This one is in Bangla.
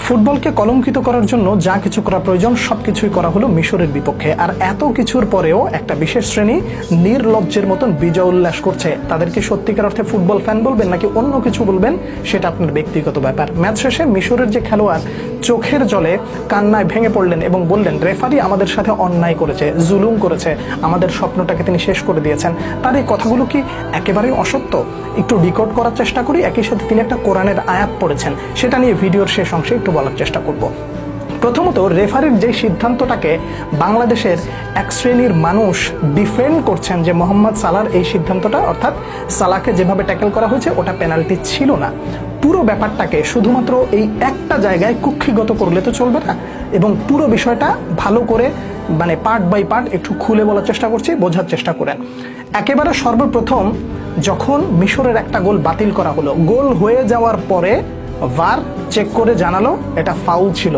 ফুটবলকে কলঙ্কিত করার জন্য যা কিছু করা প্রয়োজন সবকিছুই করা হলো মিশরের বিপক্ষে। আর এত কিছুর পরেও একটা বিশেষ শ্রেণী নির্লজ্জের মতন বিজয় উল্লাস করছে। তাদেরকে সত্যিকার অর্থে ফুটবল ফ্যান বলবেন নাকি অন্য কিছু বলবেন সেটা আপনার ব্যক্তিগত ব্যাপার। ম্যাচ শেষে মিশরের যে খেলোয়াড় চোখের জলে কান্নায় ভেঙে পড়লেন এবং বললেন রেফারি আমাদের সাথে অন্যায় করেছে, জুলুম করেছে, আমাদের স্বপ্নটাকে তিনি শেষ করে দিয়েছেন। তার এই কথাগুলো কি একেবারেই অসত্য? একটু ডিকোড করার চেষ্টা করি। একই সাথে তিনি একটা কোরআনের আয়াত পড়েছেন, সেটা নিয়ে ভিডিওর শেষ অংশে একটু বলার চেষ্টা করব। প্রথমত, রেফারির যে সিদ্ধান্তটাকে বাংলাদেশের এক শ্রেণীর মানুষ ডিফেন্ড করছেন যে মোহাম্মদ সালাহর এই সিদ্ধান্তটা, অর্থাৎ সালাহকে যেভাবে ট্যাকেল করা হয়েছে ওটা পেনাল্টি ছিল না। পুরো ব্যাপারটাকে শুধুমাত্র এই একটা জায়গায় কুক্ষিগত করলে তো চলবে না, এবং পুরো বিষয়টা ভালো করে পার্ট বাই পার্ট একটু খুলে বলার চেষ্টা করছি, বোঝার চেষ্টা করেন। একেবারে সর্বপ্রথম যখন মিশরের একটা গোল বাতিল করা হলো, গোল হয়ে যাওয়ার পরে ভার চেক করে জানালো এটা ফাউল ছিল।